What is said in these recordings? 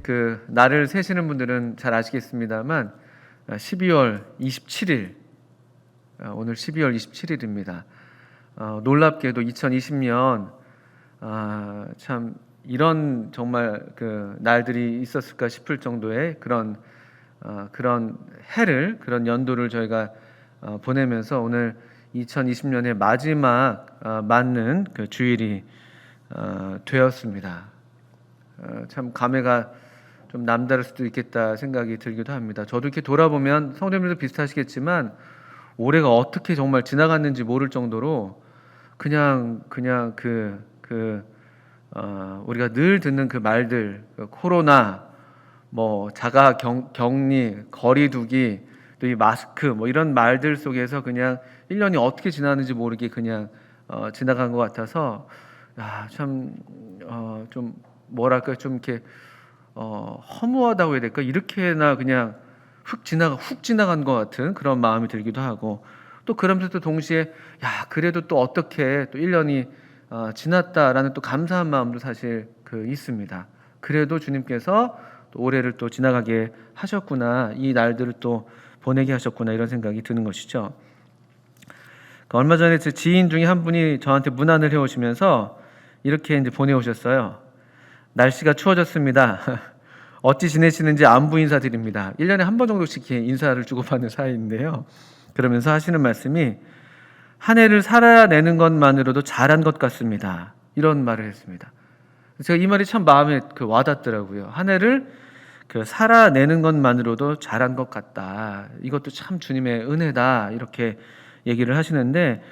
그 날을 세시는 분들은 잘 아시겠습니다만 12월 27일 오늘 12월 27일입니다. 놀랍게도 2020년 참 이런 정말 그 날들이 있었을까 싶을 정도의 그런 해를 그런 연도를 저희가 보내면서 오늘 2020년의 마지막 맞는 그 주일이 되었습니다. 참 감회가 좀 남다를 수도 있겠다 생각이 들기도 합니다. 저도 이렇게 돌아보면 성도님들도 비슷하시겠지만 올해가 어떻게 정말 지나갔는지 모를 정도로 그냥 우리가 늘 듣는 그 말들, 코로나, 뭐 자가 격리, 거리두기, 또 이 마스크, 뭐 이런 말들 속에서 그냥 1년이 어떻게 지나는지 모르게 그냥 지나간 것 같아서 참 좀 뭐랄까 좀 이렇게 허무하다고 해야 될까, 이렇게나 그냥 훅 지나간 것 같은 그런 마음이 들기도 하고, 또 그러면서도 동시에 그래도 또 어떻게 또 1년이 지났다라는 또 감사한 마음도 사실 있습니다. 그래도 주님께서 또 올해를 또 지나가게 하셨구나, 이 날들을 또 보내게 하셨구나, 이런 생각이 드는 것이죠. 얼마 전에 제 지인 중에 한 분이 저한테 문안을 해오시면서 이렇게 이제 보내오셨어요. 날씨가 추워졌습니다. 어찌 지내시는지 안부 인사드립니다. 1년에 한 번 정도씩 인사를 주고받는 사이인데요. 그러면서 하시는 말씀이 한 해를 살아내는 것만으로도 잘한 것 같습니다. 이런 말을 했습니다. 제가 이 말이 참 마음에 와닿더라고요. 한 해를 살아내는 것만으로도 잘한 것 같다. 이것도 참 주님의 은혜다. 이렇게 얘기를 하시는데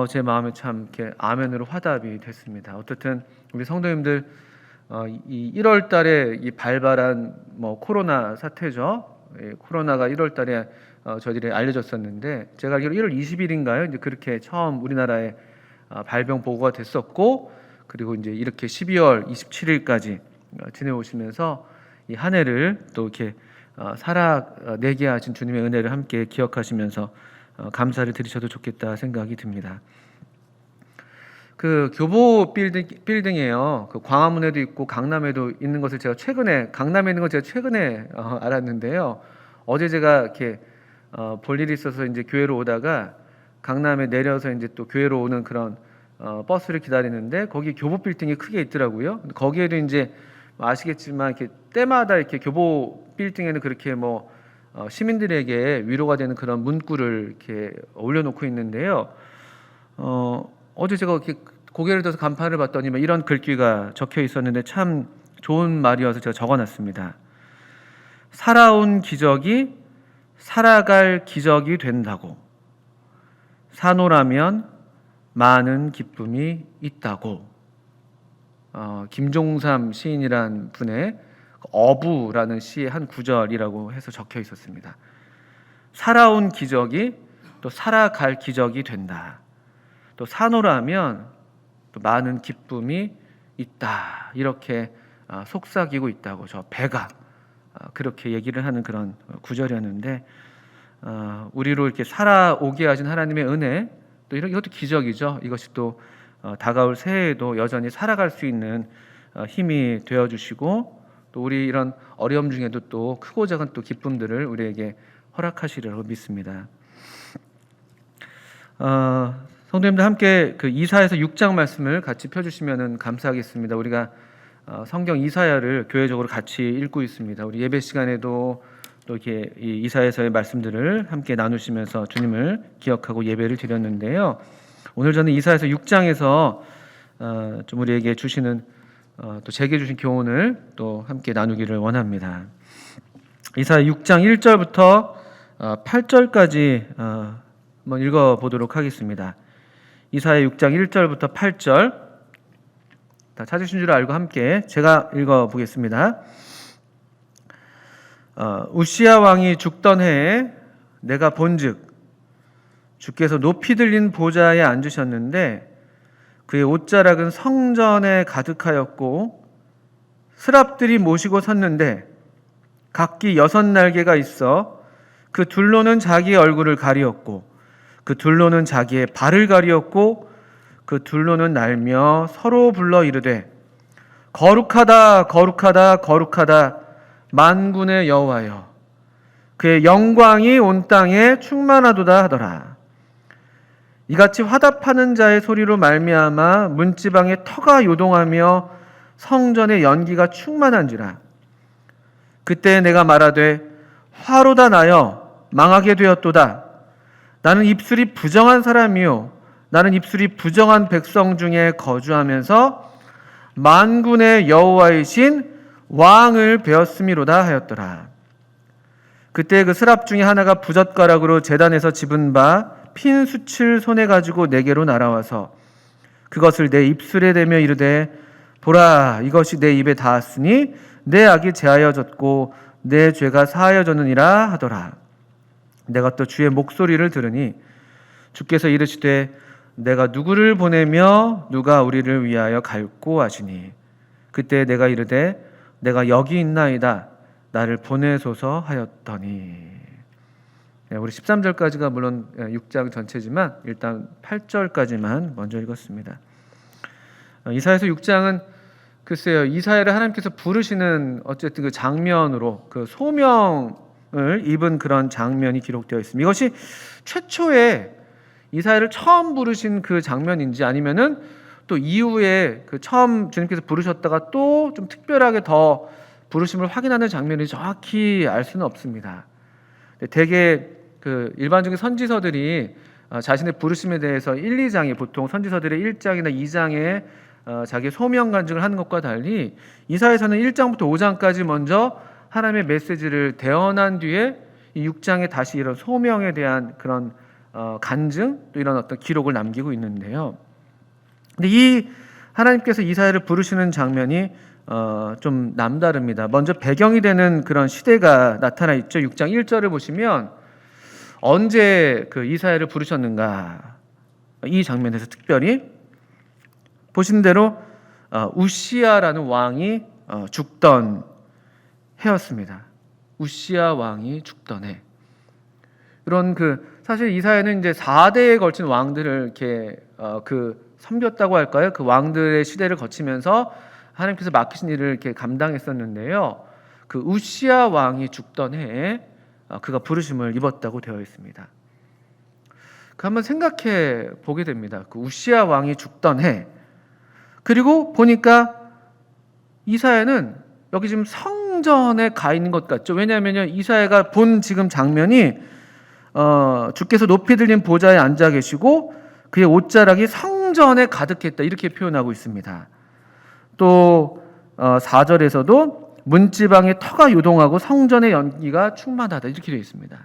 제 마음에 참 이렇게 아멘으로 화답이 됐습니다. 어떻든 우리 성도님들 이 1월 달에 이 발발한 코로나 사태죠. 코로나가 1월 달에 저희들이 알려졌었는데, 제가 알기로 1월 20일인가요? 이제 그렇게 처음 우리나라에 발병 보고가 됐었고, 그리고 이제 이렇게 12월 27일까지 지내오시면서 이 한 해를 또 이렇게 살아내게 하신 주님의 은혜를 함께 기억하시면서 감사를 드리셔도 좋겠다 생각이 듭니다. 그 교보 빌딩이에요. 그 광화문에도 있고 강남에도 있는 것을 제가 강남에 있는 걸 제가 최근에 알았는데요. 어제 제가 이렇게 볼 일이 있어서 이제 교회로 오다가 강남에 내려서 이제 또 교회로 오는 그런 버스를 기다리는데 거기 교보 빌딩이 크게 있더라고요. 거기에도 이제 아시겠지만 이렇게 때마다 이렇게 교보 빌딩에는 그렇게 시민들에게 위로가 되는 그런 문구를 이렇게 올려놓고 있는데요. 어제 제가 이렇게 고개를 들어서 간판을 봤더니 이런 글귀가 적혀 있었는데 참 좋은 말이어서 제가 적어놨습니다. 살아온 기적이 살아갈 기적이 된다고, 사노라면 많은 기쁨이 있다고. 김종삼 시인이란 분의 어부라는 시의 한 구절이라고 해서 적혀 있었습니다. 살아온 기적이 또 살아갈 기적이 된다. 또 사노라면 또 많은 기쁨이 있다. 이렇게 속삭이고 있다고 저 배가 그렇게 얘기를 하는 그런 구절이었는데, 우리로 이렇게 살아오게 하신 하나님의 은혜, 또 이것도 기적이죠. 이것이 또 다가올 새해에도 여전히 살아갈 수 있는 힘이 되어주시고, 또 우리 이런 어려움 중에도 또 크고 작은 또 기쁨들을 우리에게 허락하시리라고 믿습니다. 성도님들 함께 이사야서 6장 말씀을 같이 펴주시면 감사하겠습니다. 우리가 성경 이사야를 교회적으로 같이 읽고 있습니다. 우리 예배 시간에도 또 이렇게 이 이사야서의 말씀들을 함께 나누시면서 주님을 기억하고 예배를 드렸는데요. 오늘 저는 이사야서 6장에서 좀 우리에게 주시는 또 제게 주신 교훈을 또 함께 나누기를 원합니다. 이사야 6장 1절부터 8절까지 한번 읽어보도록 하겠습니다. 이사야 6장 1절부터 8절 다 찾으신 줄 알고 함께 제가 읽어보겠습니다. 우시야 왕이 죽던 해에 내가 본즉 주께서 높이 들린 보좌에 앉으셨는데 그의 옷자락은 성전에 가득하였고 스랍들이 모시고 섰는데 각기 6날개가 있어 그 둘로는 자기의 얼굴을 가리었고 그 둘로는 자기의 발을 가리었고 그 둘로는 날며 서로 불러 이르되 거룩하다 거룩하다 거룩하다 만군의 여호와여, 그의 영광이 온 땅에 충만하도다 하더라. 이같이 화답하는 자의 소리로 말미암아 문지방에 터가 요동하며 성전의 연기가 충만한지라. 그때 내가 말하되 화로다 나여 망하게 되었도다. 나는 입술이 부정한 사람이요, 나는 입술이 부정한 백성 중에 거주하면서 만군의 여호와이신 왕을 배웠음이로다 하였더라. 그때 그 스랍 중에 하나가 부젓가락으로 제단에서 집은 바 핀 숯을 손에 가지고 내게로 날아와서 그것을 내 입술에 대며 이르되 보라, 이것이 내 입에 닿았으니 내 악이 제하여졌고 내 죄가 사하여졌느니라 하더라. 내가 또 주의 목소리를 들으니 주께서 이르시되 내가 누구를 보내며 누가 우리를 위하여 갈꼬 하시니 그때 내가 이르되 내가 여기 있나이다, 나를 보내소서 하였더니. 우리 13절까지가 물론 6장 전체지만 일단 8절까지만 먼저 읽었습니다. 이사야서 6장은 글쎄요, 이사야를 하나님께서 부르시는 어쨌든 그 장면으로 그 소명을 입은 그런 장면이 기록되어 있습니다. 이것이 최초에 이사야를 처음 부르신 그 장면인지 아니면은 또 이후에 그 처음 주님께서 부르셨다가 또 좀 특별하게 더 부르심을 확인하는 장면인지 정확히 알 수는 없습니다. 대개 그 일반적인 선지서들이 자신의 부르심에 대해서 1, 2장에 보통 선지서들의 1장이나 2장에 자기 소명 간증을 하는 것과 달리 이사야서는 1장부터 5장까지 먼저 하나님의 메시지를 대언한 뒤에 이 6장에 다시 이런 소명에 대한 그런 간증, 또 이런 어떤 기록을 남기고 있는데요. 근데 이 하나님께서 이사야를 부르시는 장면이 좀 남다릅니다. 먼저 배경이 되는 그런 시대가 나타나 있죠. 6장 1절을 보시면 언제 그 이사야를 부르셨는가, 이 장면에서 특별히 보신 대로 우시야라는 왕이 죽던 해였습니다. 우시야 왕이 죽던 해. 이런 그 사실 이사야는 이제 4대에 걸친 왕들을 이렇게 그 섬겼다고 할까요? 그 왕들의 시대를 거치면서 하나님께서 맡기신 일을 이렇게 감당했었는데요. 그 우시야 왕이 죽던 해에 그가 부르심을 입었다고 되어 있습니다. 그 한번 생각해 보게 됩니다. 그 우시야 왕이 죽던 해. 그리고 보니까 이사야는 여기 지금 성전에 가 있는 것 같죠. 왜냐하면요, 이사야가 본 지금 장면이 주께서 높이 들린 보좌에 앉아 계시고 그의 옷자락이 성전에 가득했다, 이렇게 표현하고 있습니다. 또 4절에서도 문지방에 터가 요동하고 성전의 연기가 충만하다, 이렇게 되어 있습니다.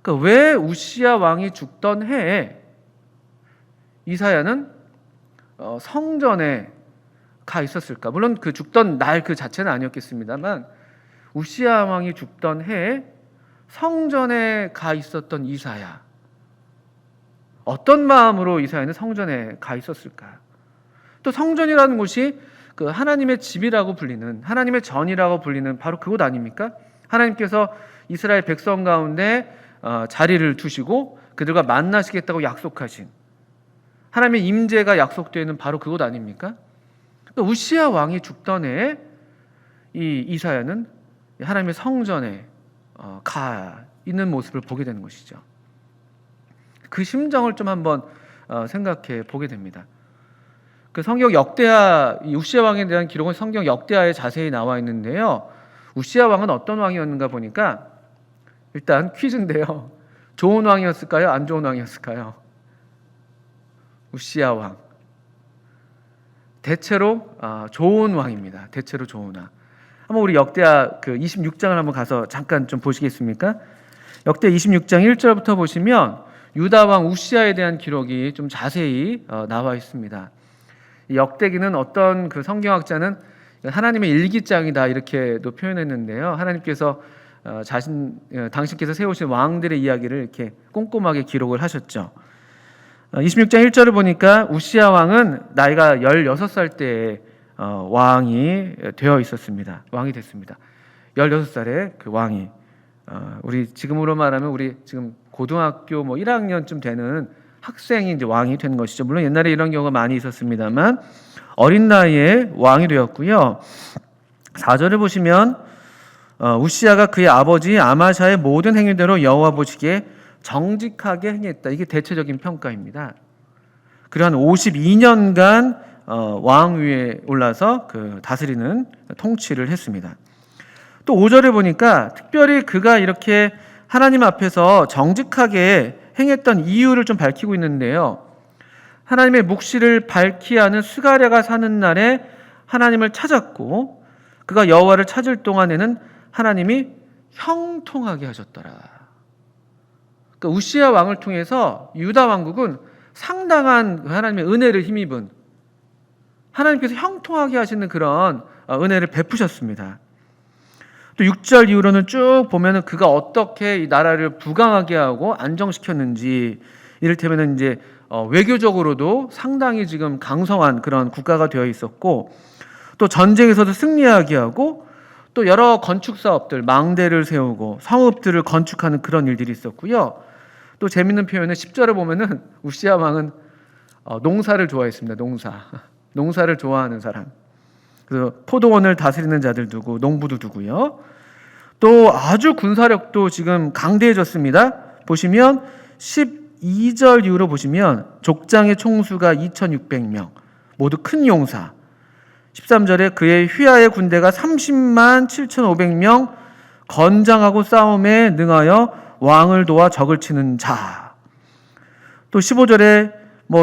그러니까 왜 우시야 왕이 죽던 해에 이사야는 성전에 가 있었을까? 물론 그 죽던 날 그 자체는 아니었겠습니다만 우시야 왕이 죽던 해에 성전에 가 있었던 이사야, 어떤 마음으로 이사야는 성전에 가 있었을까? 또 성전이라는 곳이 그 하나님의 집이라고 불리는, 하나님의 전이라고 불리는 바로 그곳 아닙니까? 하나님께서 이스라엘 백성 가운데 자리를 두시고 그들과 만나시겠다고 약속하신 하나님의 임재가 약속되는 바로 그곳 아닙니까? 우시야 왕이 죽던 해에 이 이사야는 하나님의 성전에 가 있는 모습을 보게 되는 것이죠. 그 심정을 좀 한번 생각해 보게 됩니다. 그 성경 역대하, 우시야 왕에 대한 기록은 성경 역대하에 자세히 나와 있는데요. 우시야 왕은 어떤 왕이었는가 보니까 일단 퀴즈인데요. 좋은 왕이었을까요? 안 좋은 왕이었을까요? 우시야 왕. 대체로 좋은 왕입니다. 대체로 좋은 왕. 한번 우리 역대하 그 26장을 한번 가서 잠깐 좀 보시겠습니까? 역대 26장 1절부터 보시면 유다 왕 우시야에 대한 기록이 좀 자세히 나와 있습니다. 역대기는 어떤 그 성경학자는 하나님의 일기장이다, 이렇게도 표현했는데요. 하나님께서 당신께서 세우신 왕들의 이야기를 이렇게 꼼꼼하게 기록을 하셨죠. 26장 1절을 보니까 우시야 왕은 나이가 16살 때에 왕이 되어 있었습니다. 왕이 됐습니다. 16살에 그 왕이, 우리 지금으로 말하면 우리 지금 고등학교 뭐 1학년쯤 되는 학생이 이제 왕이 된 것이죠. 물론 옛날에 이런 경우가 많이 있었습니다만 어린 나이에 왕이 되었고요. 4절을 보시면 우시야가 그의 아버지 아마샤의 모든 행위대로 여호와 보시기에 정직하게 행했다. 이게 대체적인 평가입니다. 그리고 한 52년간 왕 위에 올라서 그 다스리는 통치를 했습니다. 또 5절에 보니까 특별히 그가 이렇게 하나님 앞에서 정직하게 행했던 이유를 좀 밝히고 있는데요. 하나님의 묵시를 밝히 하는 스가랴가 사는 날에 하나님을 찾았고 그가 여호와를 찾을 동안에는 하나님이 형통하게 하셨더라. 그러니까 우시야 왕을 통해서 유다 왕국은 상당한 하나님의 은혜를 힘입은 하나님께서 형통하게 하시는 그런 은혜를 베푸셨습니다. 또 6절 이후로는 쭉 보면은 그가 어떻게 이 나라를 부강하게 하고 안정시켰는지, 이를테면은 이제 외교적으로도 상당히 지금 강성한 그런 국가가 되어 있었고, 또 전쟁에서도 승리하게 하고, 또 여러 건축 사업들, 망대를 세우고 성읍들을 건축하는 그런 일들이 있었고요. 또 재밌는 표현은 10절에 보면은 우시야 왕은 농사를 좋아했습니다. 농사를 좋아하는 사람. 그래서 포도원을 다스리는 자들 두고 농부도 두고요. 또 아주 군사력도 지금 강대해졌습니다. 보시면 12절 이후로 보시면 족장의 총수가 2,600명, 모두 큰 용사. 13절에 그의 휘하의 군대가 30만 7,500명, 건장하고 싸움에 능하여 왕을 도와 적을 치는 자. 또 15절에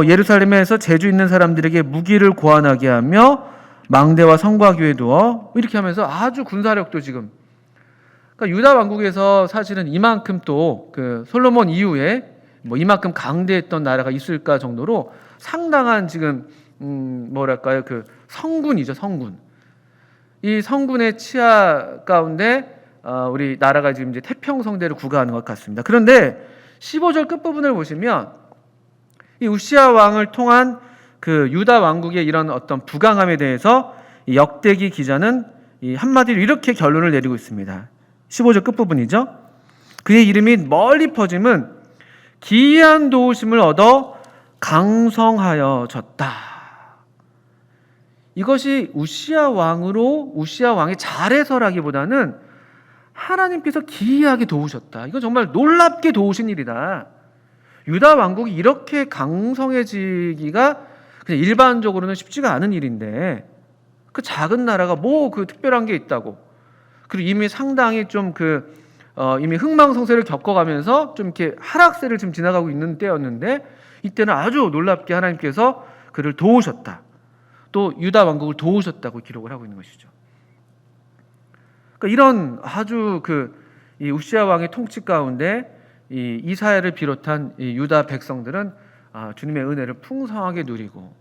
예루살렘에서 재주 있는 사람들에게 무기를 고안하게 하며 망대와 성곽위에 두어, 이렇게 하면서 아주 군사력도 지금, 그러니까 유다 왕국에서 사실은 이만큼 또 그 솔로몬 이후에 이만큼 강대했던 나라가 있을까 정도로 상당한 지금 그 성군이죠, 성군. 이 성군의 치하 가운데 우리 나라가 지금 이제 태평성대를 구가하는 것 같습니다. 그런데 15절 끝부분을 보시면 이 우시야 왕을 통한 그 유다 왕국의 이런 어떤 부강함에 대해서 이 역대기 기자는 이 한마디로 이렇게 결론을 내리고 있습니다. 15절 끝부분이죠. 그의 이름이 멀리 퍼짐은 기이한 도우심을 얻어 강성하여졌다. 이것이 우시야 왕의 잘해서라기보다는 하나님께서 기이하게 도우셨다. 이건 정말 놀랍게 도우신 일이다. 유다 왕국이 이렇게 강성해지기가 그냥 일반적으로는 쉽지가 않은 일인데, 그 작은 나라가 그 특별한 게 있다고. 그리고 이미 상당히 좀 이미 흥망성쇠를 겪어가면서 좀 이렇게 하락세를 지금 지나가고 있는 때였는데, 이때는 아주 놀랍게 하나님께서 그를 도우셨다. 또 유다 왕국을 도우셨다고 기록을 하고 있는 것이죠. 그러니까 이런 아주 이 우시야 왕의 통치 가운데 이 이사야를 비롯한 이 유다 백성들은 주님의 은혜를 풍성하게 누리고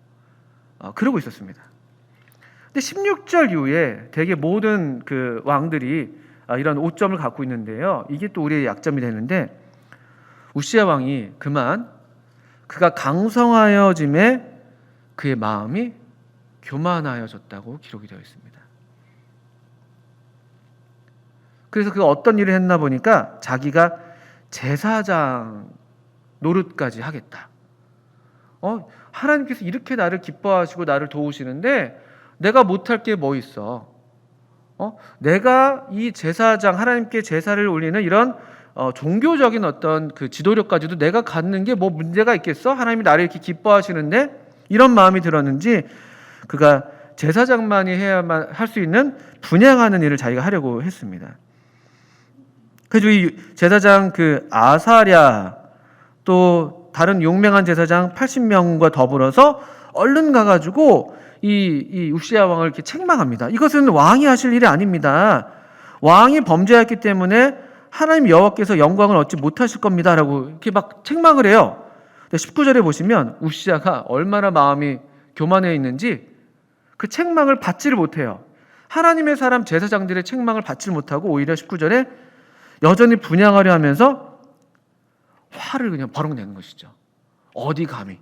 그러고 있었습니다. 근데 16절 이후에 대개 모든 그 왕들이 이런 오점을 갖고 있는데요. 이게 또 우리의 약점이 되는데, 우시야 왕이 그가 강성하여짐에 그의 마음이 교만하여졌다고 기록이 되어 있습니다. 그래서 그가 어떤 일을 했나 보니까 자기가 제사장 노릇까지 하겠다. 하나님께서 이렇게 나를 기뻐하시고 나를 도우시는데 내가 못할 게 뭐 있어? 내가 이 제사장, 하나님께 제사를 올리는 이런 종교적인 어떤 그 지도력까지도 내가 갖는 게 뭐 문제가 있겠어? 하나님이 나를 이렇게 기뻐하시는데, 이런 마음이 들었는지 그가 제사장만이 해야만 할 수 있는 분양하는 일을 자기가 하려고 했습니다. 그래서 이 제사장 아사랴, 또 다른 용맹한 제사장 80명과 더불어서 얼른 가가지고 이 우시야 왕을 이렇게 책망합니다. 이것은 왕이 하실 일이 아닙니다. 왕이 범죄했기 때문에 하나님 여호와께서 영광을 얻지 못하실 겁니다라고 이렇게 막 책망을 해요. 19절에 보시면 우시야가 얼마나 마음이 교만해 있는지 그 책망을 받지를 못해요. 하나님의 사람 제사장들의 책망을 받지 못하고 오히려 19절에 여전히 분향하려 하면서 화를 그냥 버럭 내는 것이죠. 어디 감히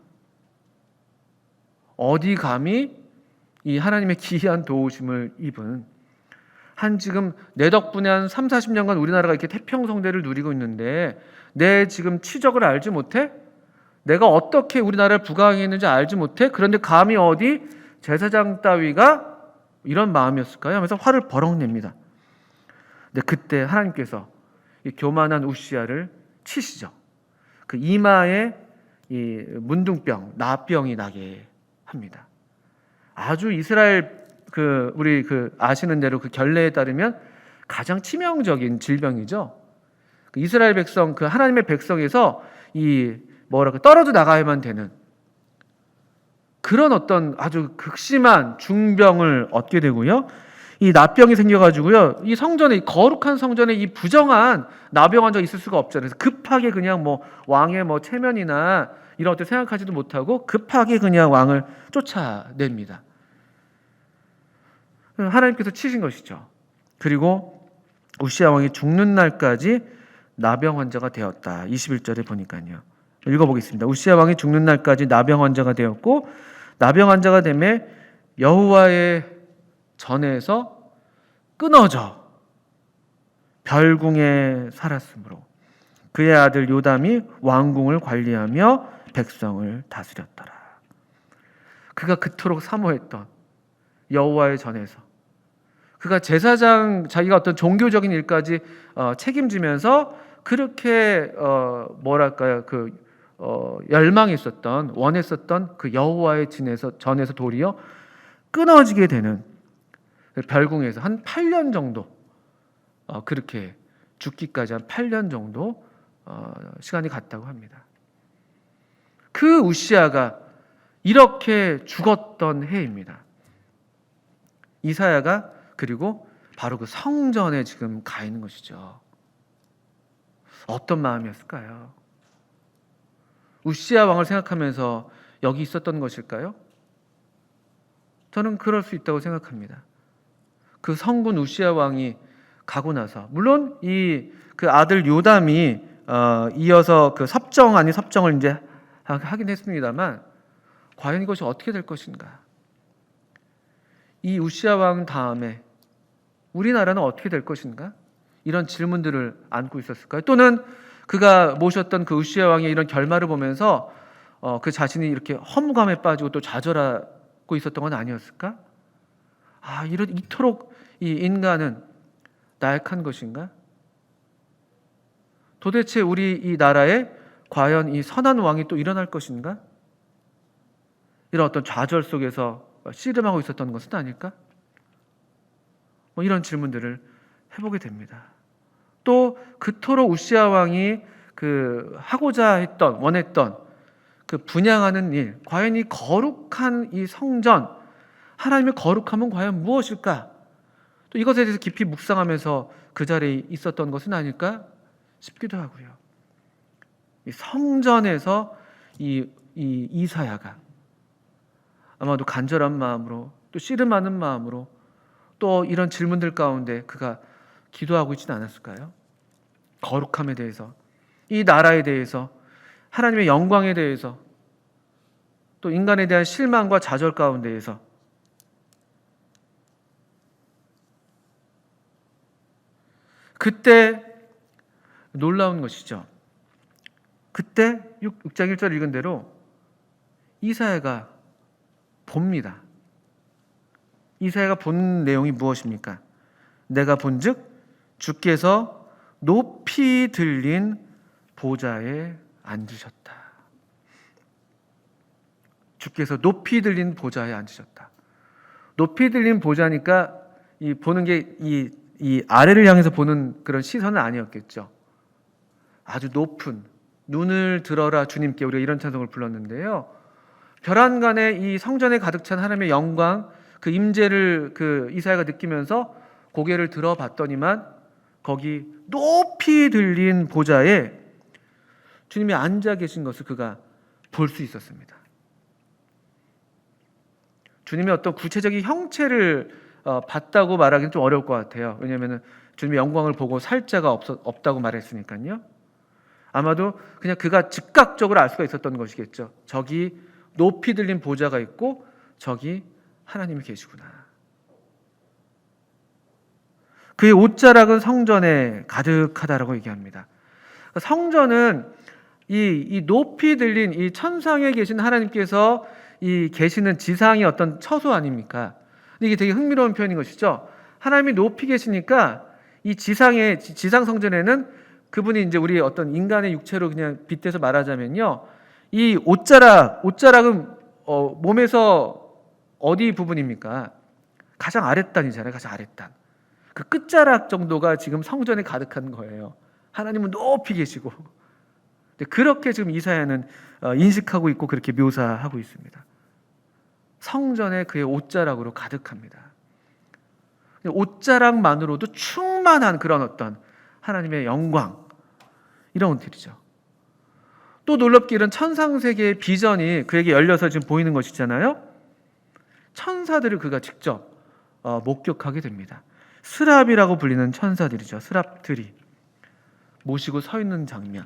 이 하나님의 기이한 도우심을 입은 지금 내 덕분에 한 3, 40년간 우리나라가 이렇게 태평성대를 누리고 있는데 내 지금 치적을 알지 못해? 내가 어떻게 우리나라를 부강했는지 알지 못해? 그런데 감히 어디 제사장 따위가 이런 마음이었을까요? 하면서 화를 버럭 냅니다. 근데 그때 하나님께서 이 교만한 우시야를 치시죠. 그 이마에 이 문둥병, 나병이 나게 합니다. 아주 이스라엘 우리 아시는 대로 그 결례에 따르면 가장 치명적인 질병이죠. 그 이스라엘 백성, 그 하나님의 백성에서 떨어져 나가야만 되는 그런 어떤 아주 극심한 중병을 얻게 되고요. 이 나병이 생겨가지고요. 이 성전에, 이 거룩한 성전에 이 부정한 나병 환자가 있을 수가 없잖아요. 그래서 급하게 그냥 왕의 체면이나 이런 것들 생각하지도 못하고 급하게 그냥 왕을 쫓아냅니다. 하나님께서 치신 것이죠. 그리고 우시야 왕이 죽는 날까지 나병 환자가 되었다. 21절에 보니까요. 읽어보겠습니다. 우시야 왕이 죽는 날까지 나병 환자가 되었고 나병 환자가 되매 여호와의 전에서 끊어져 별궁에 살았으므로 그의 아들 요담이 왕궁을 관리하며 백성을 다스렸더라. 그가 그토록 사모했던 여호와의 전에서 그가 제사장, 자기가 어떤 종교적인 일까지 책임지면서 그렇게 열망했었던, 원했었던 그 여호와의 전에서 도리어 끊어지게 되는 별궁에서 한 8년 정도 그렇게 죽기까지 한 8년 정도 시간이 갔다고 합니다. 그 우시야가 이렇게 죽었던 해입니다. 이사야가 그리고 바로 그 성전에 지금 가 있는 것이죠. 어떤 마음이었을까요? 우시야 왕을 생각하면서 여기 있었던 것일까요? 저는 그럴 수 있다고 생각합니다. 그 성군 우시야 왕이 가고 나서 물론 그 아들 요담이 이어서 그 섭정 아닌 섭정을 이제 하긴 했습니다만 과연 이것이 어떻게 될 것인가? 이 우시야 왕 다음에 우리나라는 어떻게 될 것인가? 이런 질문들을 안고 있었을까요? 또는 그가 모셨던 그 우시야 왕의 이런 결말을 보면서 그 자신이 이렇게 허무감에 빠지고 또 좌절하고 있었던 건 아니었을까? 이토록 이 인간은 나약한 것인가? 도대체 우리 이 나라에 과연 이 선한 왕이 또 일어날 것인가? 이런 어떤 좌절 속에서 씨름하고 있었던 것은 아닐까? 이런 질문들을 해보게 됩니다. 또 그토록 우시야 왕이 원했던 그 분향하는 일, 과연 이 거룩한 이 성전, 하나님의 거룩함은 과연 무엇일까? 또 이것에 대해서 깊이 묵상하면서 그 자리에 있었던 것은 아닐까 싶기도 하고요. 이 성전에서 이 이사야가 아마도 간절한 마음으로 또 씨름하는 마음으로 또 이런 질문들 가운데 그가 기도하고 있지는 않았을까요? 거룩함에 대해서, 이 나라에 대해서, 하나님의 영광에 대해서, 또 인간에 대한 실망과 좌절 가운데에서 그때 놀라운 것이죠. 그때 6장 1절 읽은 대로 이사야가 봅니다. 이사야가 본 내용이 무엇입니까? 내가 본즉 주께서 높이 들린 보좌에 앉으셨다. 주께서 높이 들린 보좌에 앉으셨다. 높이 들린 보좌니까 이 보는 게 이 아래를 향해서 보는 그런 시선은 아니었겠죠. 아주 높은 눈을 들어라 주님께, 우리가 이런 찬송을 불렀는데요. 별안간에 이 성전에 가득 찬 하나님의 영광, 그 임재를 이사야가 느끼면서 고개를 들어봤더니만 거기 높이 들린 보좌에 주님이 앉아 계신 것을 그가 볼 수 있었습니다. 주님의 어떤 구체적인 형체를 봤다고 말하기는 좀 어려울 것 같아요. 왜냐하면 주님의 영광을 보고 살 자가 없다고 말했으니까요. 아마도 그냥 그가 즉각적으로 알 수가 있었던 것이겠죠. 저기 높이 들린 보좌가 있고 저기 하나님이 계시구나. 그의 옷자락은 성전에 가득하다라고 얘기합니다. 성전은 이 높이 들린 이 천상에 계신 하나님께서 이 계시는 지상의 어떤 처소 아닙니까? 이게 되게 흥미로운 표현인 것이죠. 하나님이 높이 계시니까 이 지상 성전에는 그분이 이제 우리 어떤 인간의 육체로 그냥 빗대서 말하자면요, 이 옷자락은 몸에서 어디 부분입니까? 가장 아랫단이잖아요. 가장 아랫단. 그 끝자락 정도가 지금 성전에 가득한 거예요. 하나님은 높이 계시고. 그렇게 지금 이사야는 인식하고 있고 그렇게 묘사하고 있습니다. 성전에 그의 옷자락으로 가득합니다. 옷자락만으로도 충만한 그런 어떤 하나님의 영광, 이런 것들이죠. 또 놀랍게 이런 천상세계의 비전이 그에게 열려서 지금 보이는 것이잖아요. 천사들을 그가 직접 목격하게 됩니다. 스랍이라고 불리는 천사들이죠. 스랍들이 모시고 서 있는 장면.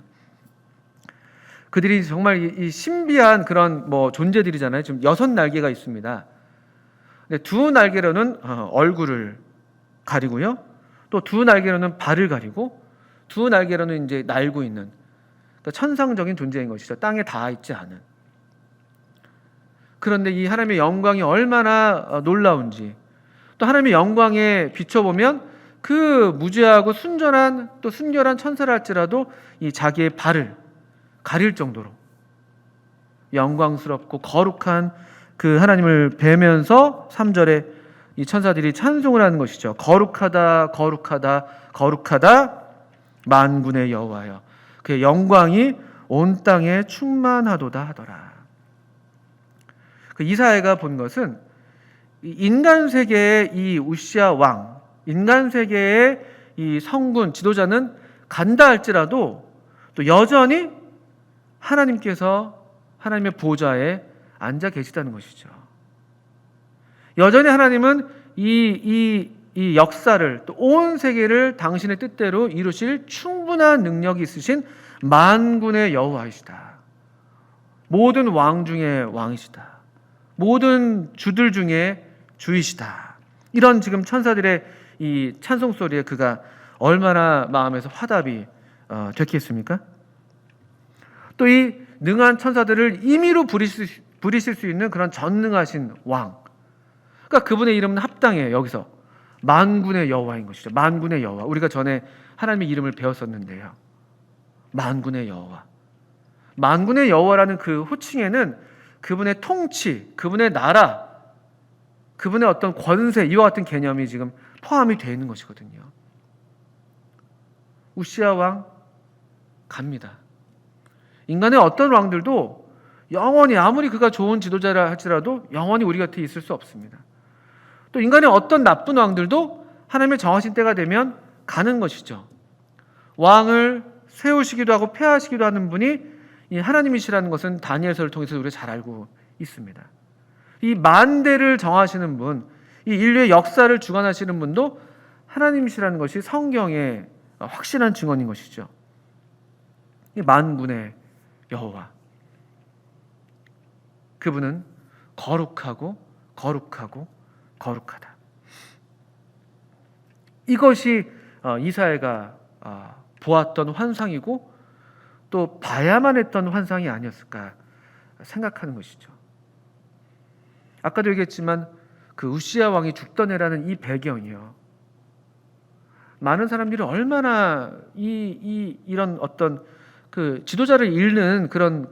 그들이 정말 이 신비한 그런 존재들이잖아요. 지금 6날개가 있습니다. 근데 2날개로는 얼굴을 가리고요. 또 2날개로는 발을 가리고 2날개로는 이제 날고 있는, 그러니까 천상적인 존재인 것이죠. 땅에 닿아 있지 않은. 그런데 이 하나님의 영광이 얼마나 놀라운지, 또 하나님의 영광에 비춰보면 그 무죄하고 순전한 또 순결한 천사를 할지라도 이 자기의 발을 가릴 정도로 영광스럽고 거룩한 그 하나님을 뵈면서 3절에 이 천사들이 찬송을 하는 것이죠. 거룩하다 거룩하다 거룩하다 만군의 여호와여, 그의 영광이 온 땅에 충만하도다 하더라. 그 이사야가 본 것은 인간 세계의 이 우시아 왕, 인간 세계의 이 성군 지도자는 간다 할지라도 또 여전히 하나님께서 하나님의 보좌에 앉아 계시다는 것이죠. 여전히 하나님은 이 역사를, 또 온 세계를 당신의 뜻대로 이루실 충분한 능력이 있으신 만군의 여호와이시다. 모든 왕 중에 왕이시다. 모든 주들 중에 주이시다. 이런 지금 천사들의 이 찬송 소리에 그가 얼마나 마음에서 화답이 됐겠습니까? 또 이 능한 천사들을 임의로 부리실 수 있는 그런 전능하신 왕, 그러니까 그분의 이름은 합당해요. 여기서 만군의 여호와인 것이죠. 만군의 여호와. 우리가 전에 하나님의 이름을 배웠었는데요. 만군의 여호와. 만군의 여호와라는 그 호칭에는 그분의 통치, 그분의 나라, 그분의 어떤 권세, 이와 같은 개념이 지금 포함이 되어 있는 것이거든요. 우시아 왕 갑니다. 인간의 어떤 왕들도 영원히, 아무리 그가 좋은 지도자라 할지라도 영원히 우리 곁에 있을 수 없습니다. 또 인간의 어떤 나쁜 왕들도 하나님의 정하신 때가 되면 가는 것이죠. 왕을 세우시기도 하고 폐하시기도 하는 분이 이 하나님이시라는 것은 다니엘서를 통해서 우리가 잘 알고 있습니다. 이 만대를 정하시는 분, 이 인류의 역사를 주관하시는 분도 하나님이시라는 것이 성경의 확실한 증언인 것이죠. 이 만군의 여호와, 그분은 거룩하고 거룩하고 거룩하다. 이것이 이사야가 보았던 환상이고 또 봐야만 했던 환상이 아니었을까 생각하는 것이죠. 아까도 얘기했지만 그 우시아 왕이 죽던 해라는 이 배경이요, 많은 사람들이 얼마나 이런 어떤 그 지도자를 잃는 그런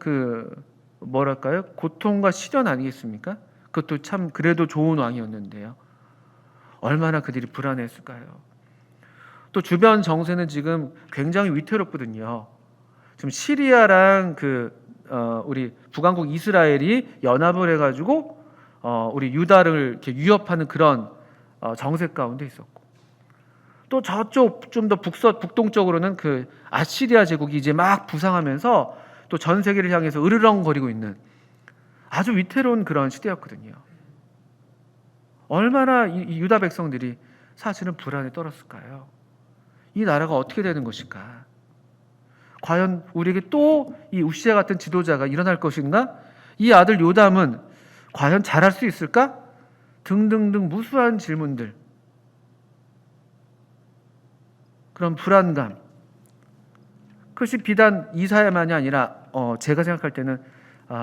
뭐랄까요, 고통과 시련 아니겠습니까? 그것도 참 그래도 좋은 왕이었는데요. 얼마나 그들이 불안했을까요? 또 주변 정세는 지금 굉장히 위태롭거든요. 지금 시리아랑 우리 북왕국 이스라엘이 연합을 해가지고 우리 유다를 이렇게 위협하는 그런 정세 가운데 있었고, 또 저쪽 좀 더 북동쪽으로는 그 아시리아 제국이 이제 막 부상하면서 또 전 세계를 향해서 으르렁거리고 있는 아주 위태로운 그런 시대였거든요. 얼마나 이 유다 백성들이 사실은 불안에 떨었을까요? 이 나라가 어떻게 되는 것일까? 과연 우리에게 또 이 우시아 같은 지도자가 일어날 것인가? 이 아들 요담은 과연 잘할 수 있을까? 등등등 무수한 질문들, 그런 불안감, 그것이 비단 이사야만이 아니라 제가 생각할 때는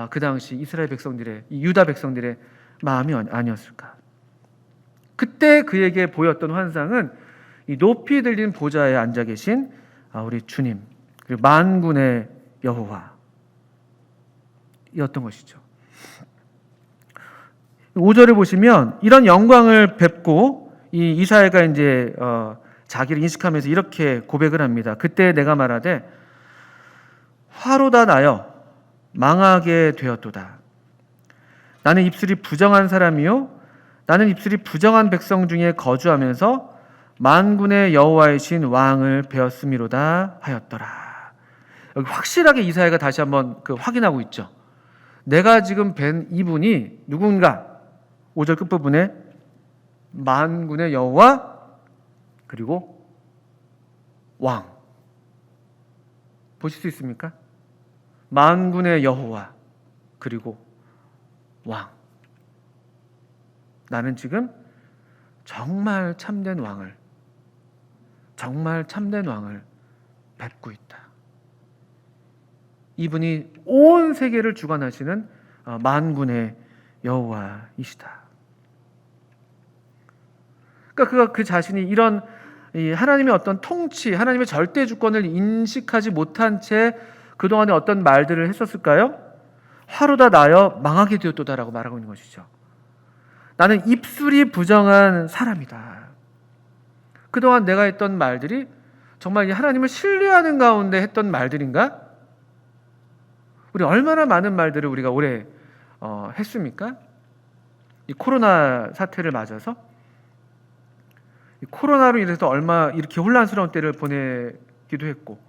그 당시 이스라엘 백성들의, 이 유다 백성들의 마음이 아니었을까. 그때 그에게 보였던 환상은 이 높이 들린 보좌에 앉아 계신 우리 주님, 그리고 만군의 여호와 이었던 것이죠. 5절을 보시면 이런 영광을 뵙고 이 이사야가 이제 자기를 인식하면서 이렇게 고백을 합니다. 그때 내가 말하되 화로 다 나여 망하게 되었도다. 나는 입술이 부정한 사람이요 나는 입술이 부정한 백성 중에 거주하면서 만군의 여호와이신 왕을 배웠음이로다 하였더라. 여기 확실하게 이사야가 다시 한번 확인하고 있죠. 내가 지금 뵌 이분이 누군가? 5절 끝부분에 만군의 여호와 그리고 왕 보실 수 있습니까? 만군의 여호와 그리고 왕. 나는 지금 정말 참된 왕을 뵙고 있다. 이분이 온 세계를 주관하시는 만군의 여호와이시다. 그러니까 그가 그 자신이 이런 하나님의 어떤 통치, 하나님의 절대 주권을 인식하지 못한 채 그동안에 어떤 말들을 했었을까요? 화로 다 나여 망하게 되었도다라고 말하고 있는 것이죠. 나는 입술이 부정한 사람이다. 그동안 내가 했던 말들이 정말 하나님을 신뢰하는 가운데 했던 말들인가? 우리 얼마나 많은 말들을 우리가 올해 했습니까? 이 코로나 사태를 맞아서 이 코로나로 인해서 얼마 이렇게 혼란스러운 때를 보내기도 했고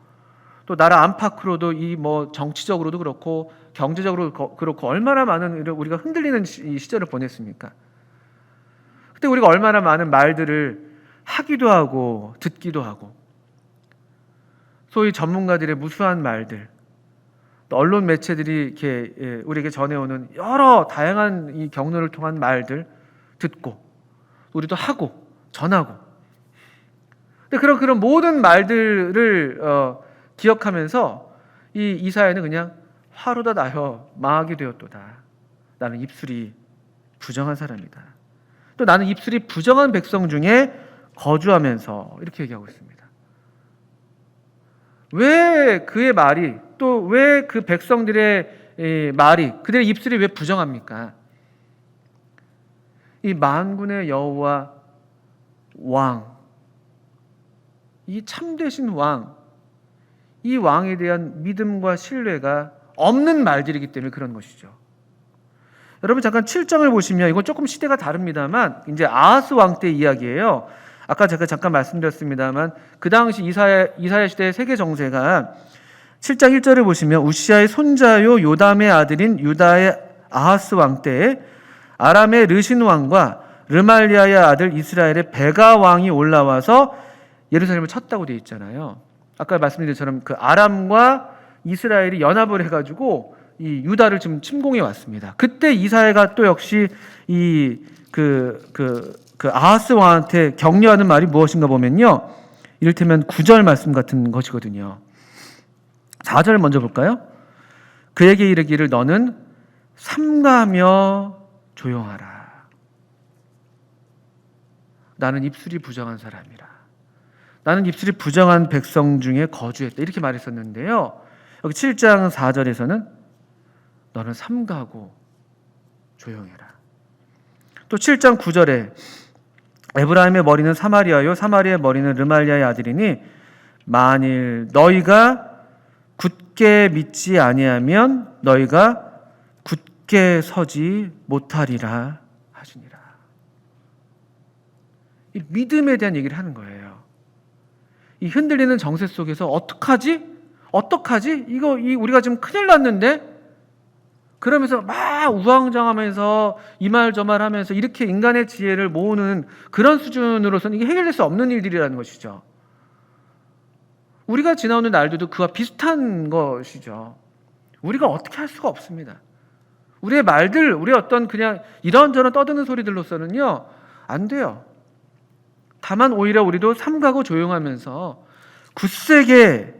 또 나라 안팎으로도 이 정치적으로도 그렇고 경제적으로 그렇고 얼마나 많은 우리가 흔들리는 이 시절을 보냈습니까? 그때 우리가 얼마나 많은 말들을 하기도 하고 듣기도 하고 소위 전문가들의 무수한 말들 또 언론 매체들이 이렇게 우리에게 전해오는 여러 다양한 이 경로를 통한 말들 듣고 우리도 하고 전하고 근데 그런 모든 말들을 기억하면서 이 이사야는 그냥 화로 다 나여 망하게 되었도다. 나는 입술이 부정한 사람이다. 또 나는 입술이 부정한 백성 중에 거주하면서 이렇게 얘기하고 있습니다. 왜 그의 말이 또 왜 그 백성들의 말이 그들의 입술이 왜 부정합니까? 이 만군의 여호와 왕, 이 참되신 왕, 이 왕에 대한 믿음과 신뢰가 없는 말들이기 때문에 그런 것이죠. 여러분 잠깐 7장을 보시면 이건 조금 시대가 다릅니다만 이제 아하스 왕 때 이야기예요. 아까 제가 잠깐 말씀드렸습니다만 그 당시 이사야 시대의 세계 정세가 7장 1절을 보시면 우시아의 손자요 요담의 아들인 유다의 아하스 왕 때에 아람의 르신 왕과 르말리아의 아들 이스라엘의 베가 왕이 올라와서 예루살렘을 쳤다고 되어 있잖아요. 아까 말씀드린 것처럼 그 아람과 이스라엘이 연합을 해가지고 이 유다를 지금 침공해 왔습니다. 그때 이사야가 또 역시 그 아하스 왕한테 격려하는 말이 무엇인가 보면요. 이를테면 9절 말씀 같은 것이거든요. 4절 먼저 볼까요? 그에게 이르기를 너는 삼가하며 조용하라. 나는 입술이 부정한 사람이라. 나는 입술이 부정한 백성 중에 거주했다. 이렇게 말했었는데요. 여기 7장 4절에서는 너는 삼가하고 조용해라. 또 7장 9절에 에브라임의 머리는 사마리아요 사마리아의 머리는 르말리아의 아들이니 만일 너희가 굳게 믿지 아니하면 너희가 굳게 서지 못하리라 하시니라. 이 믿음에 대한 얘기를 하는 거예요. 이 흔들리는 정세 속에서 어떡하지? 우리가 지금 큰일 났는데? 그러면서 막 우왕좌왕하면서 이 말 저 말 하면서 이렇게 인간의 지혜를 모으는 그런 수준으로서는 이게 해결될 수 없는 일들이라는 것이죠. 우리가 지나오는 날들도 그와 비슷한 것이죠. 우리가 어떻게 할 수가 없습니다. 우리의 말들, 우리의 어떤 그냥 이런저런 떠드는 소리들로서는요, 안 돼요. 다만 오히려 우리도 삼가고 조용하면서 굳세게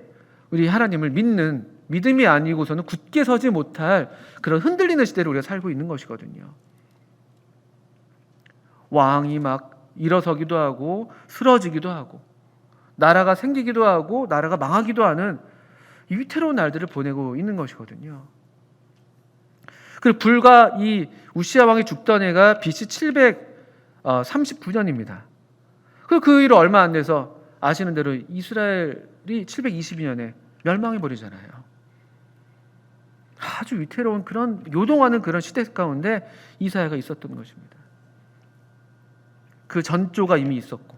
우리 하나님을 믿는 믿음이 아니고서는 굳게 서지 못할 그런 흔들리는 시대를 우리가 살고 있는 것이거든요. 왕이 막 일어서기도 하고 쓰러지기도 하고 나라가 생기기도 하고 나라가 망하기도 하는 이 위태로운 날들을 보내고 있는 것이거든요. 그리고 불과 이 우시야 왕이 죽던 해가 BC 739년입니다. 그리고 그 일을 얼마 안 돼서 아시는 대로 이스라엘이 722년에 멸망해 버리잖아요. 아주 위태로운 그런 요동하는 그런 시대 가운데 이사야가 있었던 것입니다. 그 전조가 이미 있었고,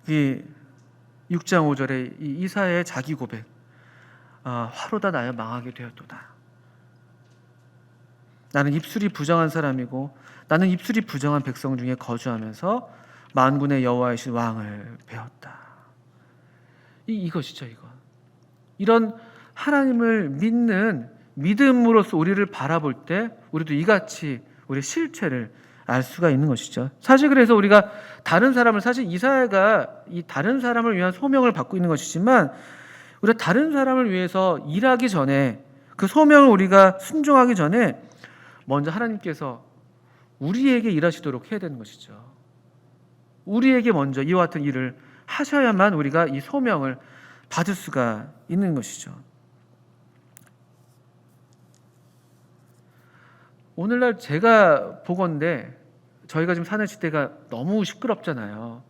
이 6장 5절에 이 이사야의 자기 고백, 화로다 나여 망하게 되었도다. 나는 입술이 부정한 사람이고 나는 입술이 부정한 백성 중에 거주하면서 만군의 여호와이신 왕을 배웠다. 이것이죠, 이거. 이런 하나님을 믿는 믿음으로써 우리를 바라볼 때 우리도 이같이 우리의 실체를 알 수가 있는 것이죠. 사실 그래서 우리가 다른 사람을, 사실 이사야가 이 다른 사람을 위한 소명을 받고 있는 것이지만 우리가 다른 사람을 위해서 일하기 전에, 그 소명을 우리가 순종하기 전에 먼저 하나님께서 우리에게 일하시도록 해야 되는 것이죠. 우리에게 먼저 이와 같은 일을 하셔야만 우리가 이 소명을 받을 수가 있는 것이죠. 오늘날 제가 보건대 저희가 지금 사는 시대가 너무 시끄럽잖아요.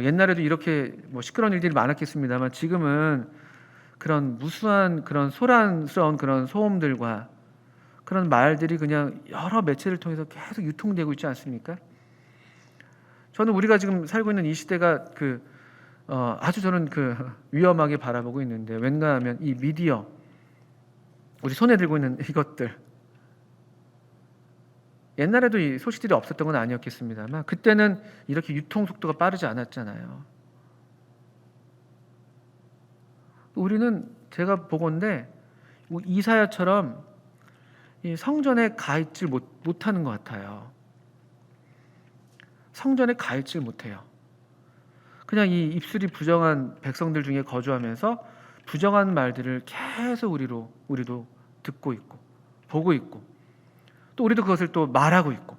옛날에도 이렇게 시끄러운 일들이 많았겠습니다만 지금은 그런 무수한 그런 소란스러운 그런 소음들과 그런 말들이 그냥 여러 매체를 통해서 계속 유통되고 있지 않습니까? 저는 우리가 지금 살고 있는 이 시대가 아주 저는 위험하게 바라보고 있는데, 왠가 하면 이 미디어, 우리 손에 들고 있는 이것들, 옛날에도 이 소식들이 없었던 건 아니었겠습니다만 그때는 이렇게 유통 속도가 빠르지 않았잖아요. 우리는 제가 보건대 이사야처럼 이 성전에 가 있질 못하는 것 같아요. 성전에 가 있질 못해요. 그냥 이 입술이 부정한 백성들 중에 거주하면서 부정한 말들을 계속 우리도 듣고 있고 보고 있고, 또 우리도 그것을 또 말하고 있고,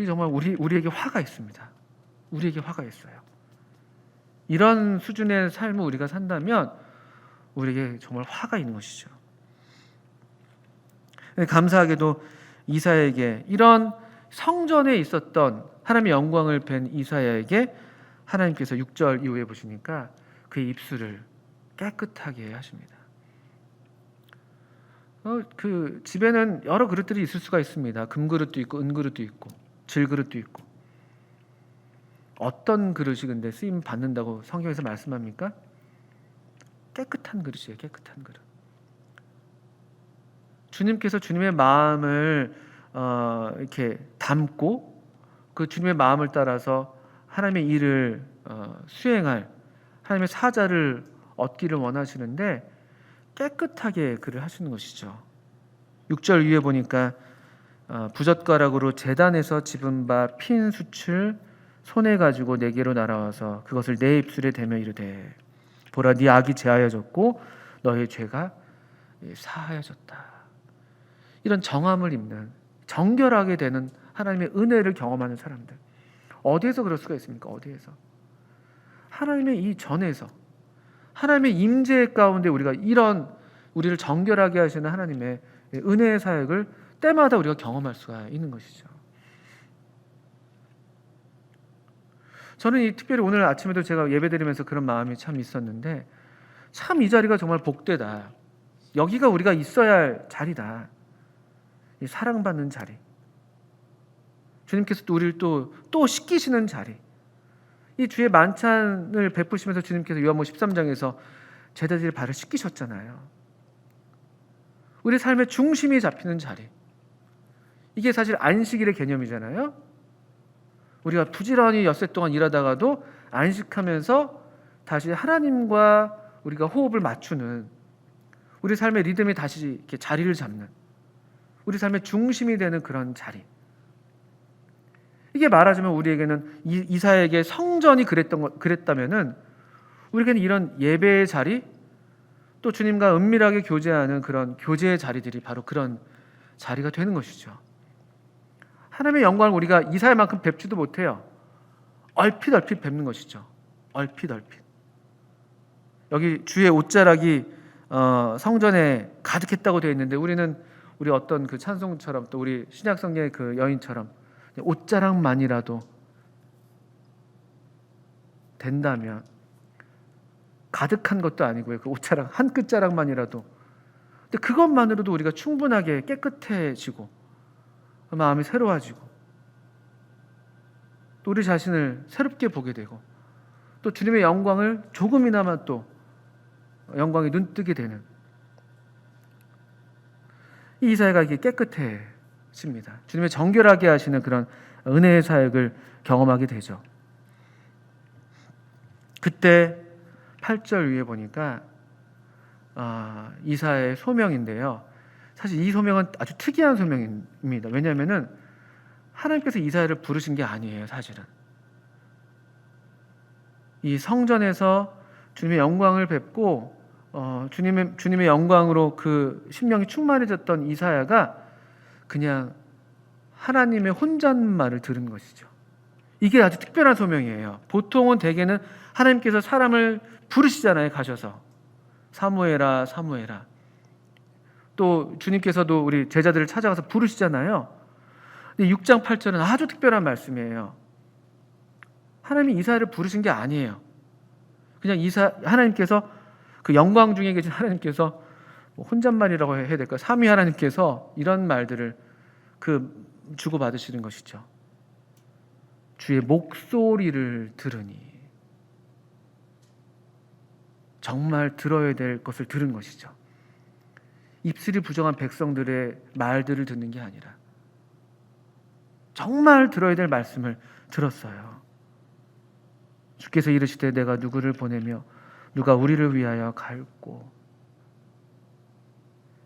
정말 우리에게 화가 있습니다. 우리에게 화가 있어요. 이런 수준의 삶을 우리가 산다면 우리에게 정말 화가 있는 것이죠. 감사하게도 이사야에게, 이런 성전에 있었던 하나님의 영광을 뵌 이사야에게 하나님께서 6절 이후에 보시니까 그의 입술을 깨끗하게 하십니다. 그 집에는 여러 그릇들이 있을 수가 있습니다. 금그릇도 있고 은그릇도 있고 질그릇도 있고. 어떤 그릇이 근데 쓰임 받는다고 성경에서 말씀합니까? 깨끗한 그릇이에요. 깨끗한 그릇. 주님께서 주님의 마음을 이렇게 담고 그 주님의 마음을 따라서 하나님의 일을 수행할 하나님의 사자를 얻기를 원하시는데 깨끗하게 그를 하시는 것이죠. 6절 위에 보니까 부젓가락으로 제단에서 집은 바 핀 숯을 손에 가지고 내게로 날아와서 그것을 내 입술에 대며 이르되 보라 네 악이 제하여졌고 너의 죄가 사하여졌다. 이런 정함을 입는, 정결하게 되는 하나님의 은혜를 경험하는 사람들, 어디에서 그럴 수가 있습니까? 어디에서? 하나님의 이 전에서, 하나님의 임재 가운데 우리가 이런 우리를 정결하게 하시는 하나님의 은혜의 사역을 때마다 우리가 경험할 수가 있는 것이죠. 저는 특별히 오늘 아침에도 제가 예배드리면서 그런 마음이 참 있었는데, 참 이 자리가 정말 복되다. 여기가 우리가 있어야 할 자리다. 이 사랑받는 자리. 주님께서 우리를 또 씻기시는 자리. 이 주의 만찬을 베푸시면서 주님께서 요한복음 13장에서 제자들의 발을 씻기셨잖아요. 우리 삶의 중심이 잡히는 자리. 이게 사실 안식일의 개념이잖아요. 우리가 부지런히 엿새 동안 일하다가도 안식하면서 다시 하나님과 우리가 호흡을 맞추는, 우리 삶의 리듬이 다시 이렇게 자리를 잡는, 우리 삶의 중심이 되는 그런 자리. 이게 말하자면 우리에게는 이사야에게 성전이 그랬다면은 우리에게는 이런 예배의 자리, 또 주님과 은밀하게 교제하는 그런 교제의 자리들이 바로 그런 자리가 되는 것이죠. 하나님의 영광을 우리가 이사야만큼 뵙지도 못해요. 얼핏 뵙는 것이죠. 얼핏. 여기 주의 옷자락이 성전에 가득했다고 되어 있는데, 우리는 우리 어떤 그 찬송처럼, 또 우리 신약성경의 그 여인처럼 옷자락만이라도 된다면, 가득한 것도 아니고요, 그 옷자락 한 끝자락만이라도, 근데 그것만으로도 우리가 충분하게 깨끗해지고 마음이 새로워지고 또 우리 자신을 새롭게 보게 되고 또 주님의 영광을 조금이나마 또 영광이 눈뜨게 되는, 이 이사야가 이게 깨끗해집니다. 주님의 정결하게 하시는 그런 은혜의 사역을 경험하게 되죠. 그때 8절 위에 보니까 이사야의 소명인데요. 사실 이 소명은 아주 특이한 소명입니다. 왜냐하면은 하나님께서 이사야를 부르신 게 아니에요. 사실은 이 성전에서 주님의 영광을 뵙고 주님의 영광으로 그 심령이 충만해졌던 이사야가 그냥 하나님의 혼잣말을 들은 것이죠. 이게 아주 특별한 소명이에요. 보통은 대개는 하나님께서 사람을 부르시잖아요. 가셔서 사무엘아 사무엘아. 또 주님께서도 우리 제자들을 찾아가서 부르시잖아요. 근데 6장 8절은 아주 특별한 말씀이에요. 하나님이 이사야를 부르신 게 아니에요. 그냥 하나님께서 그 영광 중에 계신 하나님께서 혼잣말이라고 해야 될까? 삼위 하나님께서 이런 말들을 주고 받으시는 것이죠. 주의 목소리를 들으니, 정말 들어야 될 것을 들은 것이죠. 입술이 부정한 백성들의 말들을 듣는 게 아니라 정말 들어야 될 말씀을 들었어요. 주께서 이르시되 내가 누구를 보내며 누가 우리를 위하여 갈고.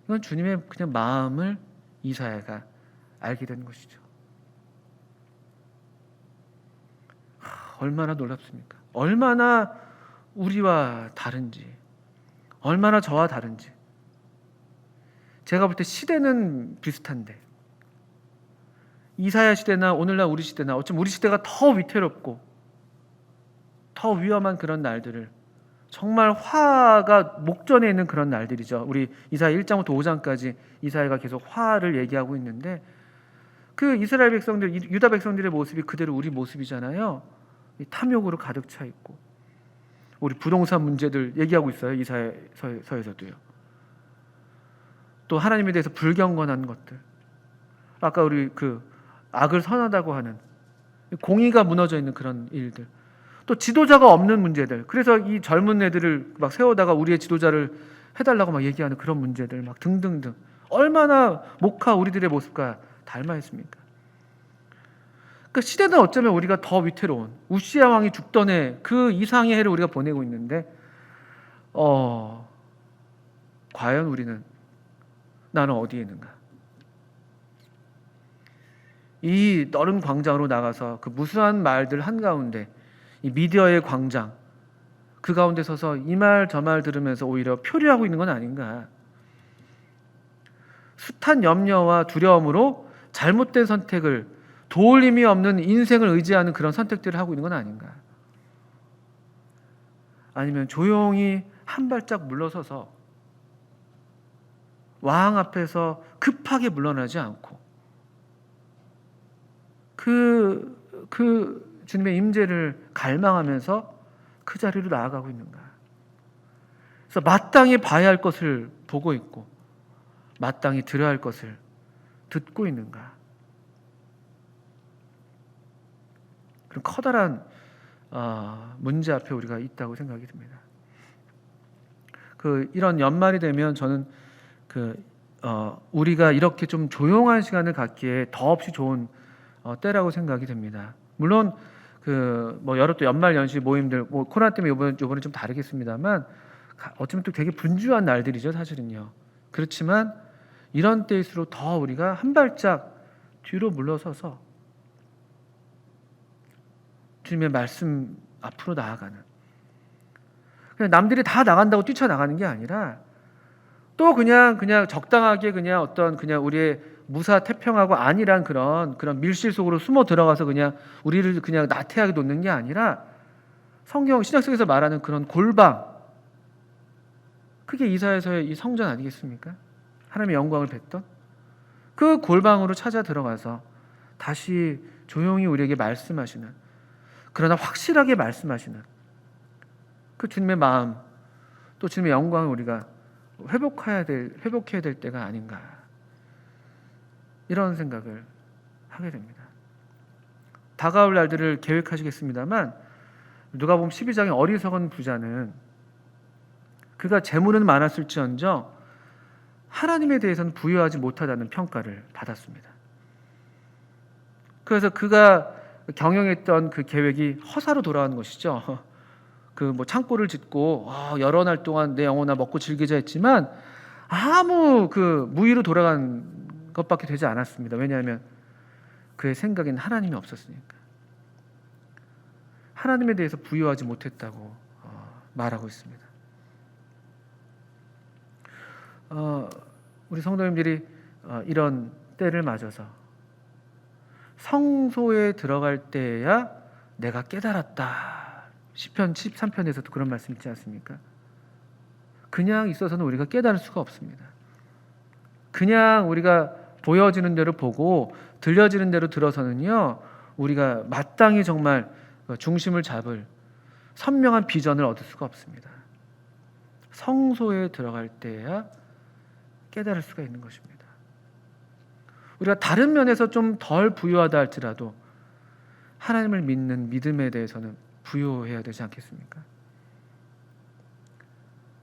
이건 주님의 그냥 마음을 이사야가 알게 된 것이죠. 얼마나 놀랍습니까? 얼마나 우리와 다른지, 얼마나 저와 다른지. 제가 볼 때 시대는 비슷한데, 이사야 시대나 오늘날 우리 시대나 어쩌면 우리 시대가 더 위태롭고 더 위험한 그런 날들을, 정말 화가 목전에 있는 그런 날들이죠. 우리 이사야 1장부터 5장까지 이사야가 계속 화를 얘기하고 있는데, 그 이스라엘 백성들, 유다 백성들의 모습이 그대로 우리 모습이잖아요. 탐욕으로 가득 차 있고, 우리 부동산 문제들 얘기하고 있어요. 이사야서에서도요. 또 하나님에 대해서 불경건한 것들, 아까 우리 그 악을 선하다고 하는 공의가 무너져 있는 그런 일들, 또 지도자가 없는 문제들, 그래서 이 젊은 애들을 막 세워다가 우리의 지도자를 해달라고 막 얘기하는 그런 문제들 막 등등등, 얼마나 우리들의 모습과 닮아 있습니까? 그러니까 시대는 어쩌면 우리가 더 위태로운, 우시야 왕이 죽던 해 그 이상의 해를 우리가 보내고 있는데, 과연 나는 어디에 있는가? 이 넓은 광장으로 나가서 그 무수한 말들 한가운데, 이 미디어의 광장, 그 가운데 서서 이 말 저 말 들으면서 오히려 표류하고 있는 건 아닌가? 숱한 염려와 두려움으로 잘못된 선택을, 도울림이 없는 인생을 의지하는 그런 선택들을 하고 있는 건 아닌가? 아니면 조용히 한 발짝 물러서서 왕 앞에서 급하게 물러나지 않고 그 주님의 임재를 갈망하면서 그 자리로 나아가고 있는가? 그래서 마땅히 봐야 할 것을 보고 있고 마땅히 들어야 할 것을 듣고 있는가? 그런 커다란 문제 앞에 우리가 있다고 생각이 듭니다. 이런 연말이 되면 저는 우리가 이렇게 좀 조용한 시간을 갖기에 더없이 좋은 때라고 생각이 됩니다. 물론 여러 또 연말 연시 모임들, 코로나 때문에 이번에 좀 다르겠습니다만, 어쩌면 또 되게 분주한 날들이죠, 사실은요. 그렇지만 이런 때일수록 더 우리가 한 발짝 뒤로 물러서서 주님의 말씀 앞으로 나아가는, 그냥 남들이 다 나간다고 뛰쳐나가는 게 아니라 또 그냥 적당하게 그냥 어떤 그냥 우리의 무사 태평하고 안일한 그런 밀실 속으로 숨어 들어가서 그냥 우리를 그냥 나태하게 놓는 게 아니라 성경 신약 속에서 말하는 그런 골방, 그게 이사야서의 이 성전 아니겠습니까? 하나님의 영광을 뵀던 그 골방으로 찾아 들어가서 다시 조용히 우리에게 말씀하시는, 그러나 확실하게 말씀하시는 그 주님의 마음, 또 주님의 영광을 우리가 회복해야 될 때가 아닌가, 이런 생각을 하게 됩니다. 다가올 날들을 계획하시겠습니다만 누가복음 12장의 어리석은 부자는 그가 재물은 많았을지언정 하나님에 대해서는 부여하지 못하다는 평가를 받았습니다. 그래서 그가 경영했던 그 계획이 허사로 돌아가는 것이죠. 그 창고를 짓고 여러 날 동안 내 영혼아 먹고 즐기자 했지만 아무 그 무의로 돌아간 것밖에 되지 않았습니다. 왜냐하면 그의 생각에는 하나님이 없었으니까. 하나님에 대해서 부여하지 못했다고 말하고 있습니다. 우리 성도님들이 이런 때를 맞아서 성소에 들어갈 때야 내가 깨달았다. 시편 13편에서도 그런 말씀 있지 않습니까? 그냥 있어서는 우리가 깨달을 수가 없습니다. 그냥 우리가 보여지는 대로 보고 들려지는 대로 들어서는요, 우리가 마땅히 정말 중심을 잡을 선명한 비전을 얻을 수가 없습니다. 성소에 들어갈 때야 깨달을 수가 있는 것입니다. 우리가 다른 면에서 좀 덜 부유하다 할지라도 하나님을 믿는 믿음에 대해서는 부유해야 되지 않겠습니까?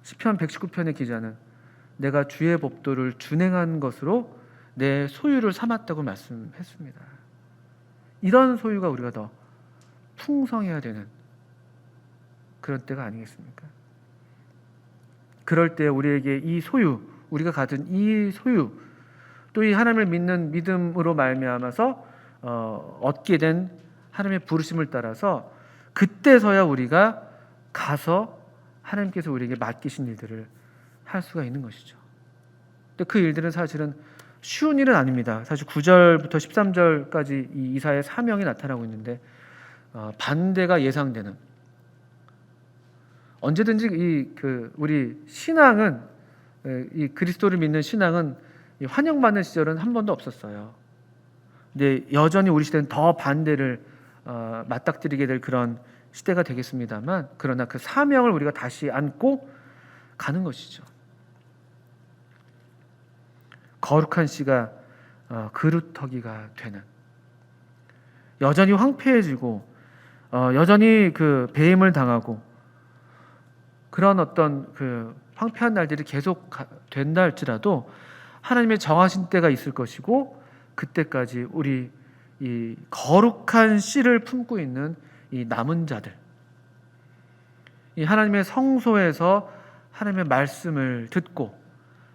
시편 119편의 기자는 내가 주의 법도를 준행한 것으로 내 소유를 삼았다고 말씀했습니다. 이런 소유가 우리가 더 풍성해야 되는 그런 때가 아니겠습니까? 그럴 때 우리에게 이 소유, 우리가 가진 이 소유, 또 이 하나님을 믿는 믿음으로 말미암아서 얻게 된 하나님의 부르심을 따라서 그때서야 우리가 가서 하나님께서 우리에게 맡기신 일들을 할 수가 있는 것이죠. 근데 그 일들은 사실은 쉬운 일은 아닙니다. 사실 9절부터 13절까지 이 이사야의 사명이 나타나고 있는데 반대가 예상되는, 언제든지 우리 신앙은, 이 그리스도를 믿는 신앙은 환영받는 시절은 한 번도 없었어요. 근데 여전히 우리 시대는 더 반대를 맞닥뜨리게 될 그런 시대가 되겠습니다만, 그러나 그 사명을 우리가 다시 안고 가는 것이죠. 거룩한 씨가 그루터기가 되는, 여전히 황폐해지고 여전히 그 배임을 당하고 그런 어떤 그 황폐한 날들이 계속 된다 할지라도 하나님의 정하신 때가 있을 것이고, 그때까지 우리 이 거룩한 씨를 품고 있는 이 남은 자들, 이 하나님의 성소에서 하나님의 말씀을 듣고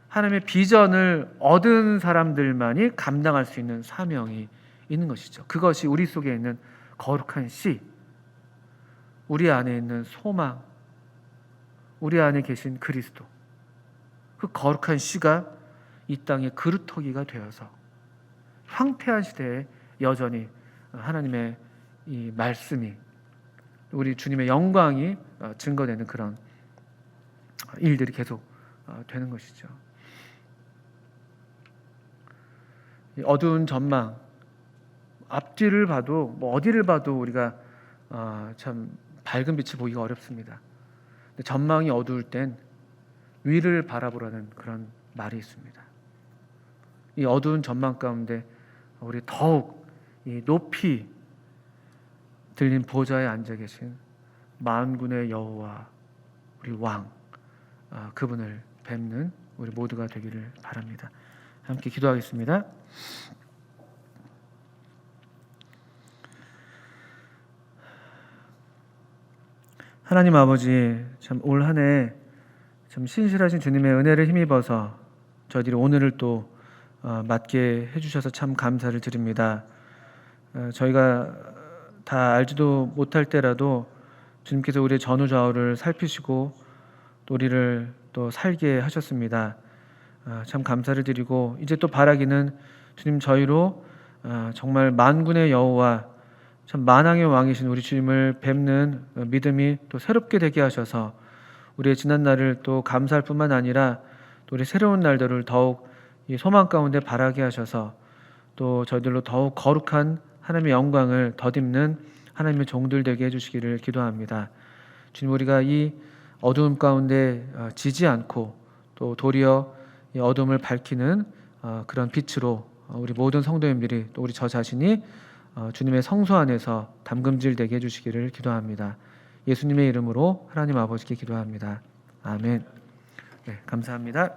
하나님의 비전을 얻은 사람들만이 감당할 수 있는 사명이 있는 것이죠. 그것이 우리 속에 있는 거룩한 씨, 우리 안에 있는 소망, 우리 안에 계신 그리스도, 그 거룩한 씨가 이 땅의 그루터기가 되어서 황폐한 시대에 여전히 하나님의 이 말씀이, 우리 주님의 영광이 증거되는 그런 일들이 계속 되는 것이죠. 이 어두운 전망, 앞뒤를 봐도 어디를 봐도 우리가 참 밝은 빛을 보기가 어렵습니다. 근데 전망이 어두울 땐 위를 바라보라는 그런 말이 있습니다. 이 어두운 전망 가운데 우리 더욱 이 높이 들린 보좌에 앉아 계신 만군의 여호와 우리 왕, 그분을 뵙는 우리 모두가 되기를 바랍니다. 함께 기도하겠습니다. 하나님 아버지, 참 올 한 해 참 신실하신 주님의 은혜를 힘입어서 저희들이 오늘을 또 맞게 해주셔서 참 감사를 드립니다. 저희가 다 알지도 못할 때라도 주님께서 우리의 전후좌우를 살피시고 또 우리를 또 살게 하셨습니다. 참 감사를 드리고, 이제 또 바라기는 주님, 저희로 정말 만군의 여호와 참 만왕의 왕이신 우리 주님을 뵙는 믿음이 또 새롭게 되게 하셔서 우리의 지난 날을 또 감사할 뿐만 아니라 또 우리 새로운 날들을 더욱 이 소망 가운데 바라게 하셔서 또 저희들로 더욱 거룩한 하나님의 영광을 덧입는 하나님의 종들 되게 해주시기를 기도합니다. 주님, 우리가 이 어두움 가운데 지지 않고 또 도리어 이 어둠을 밝히는 그런 빛으로 우리 모든 성도님들이, 또 우리 저 자신이 주님의 성소 안에서 담금질 되게 해주시기를 기도합니다. 예수님의 이름으로 하나님 아버지께 기도합니다. 아멘. 네, 감사합니다.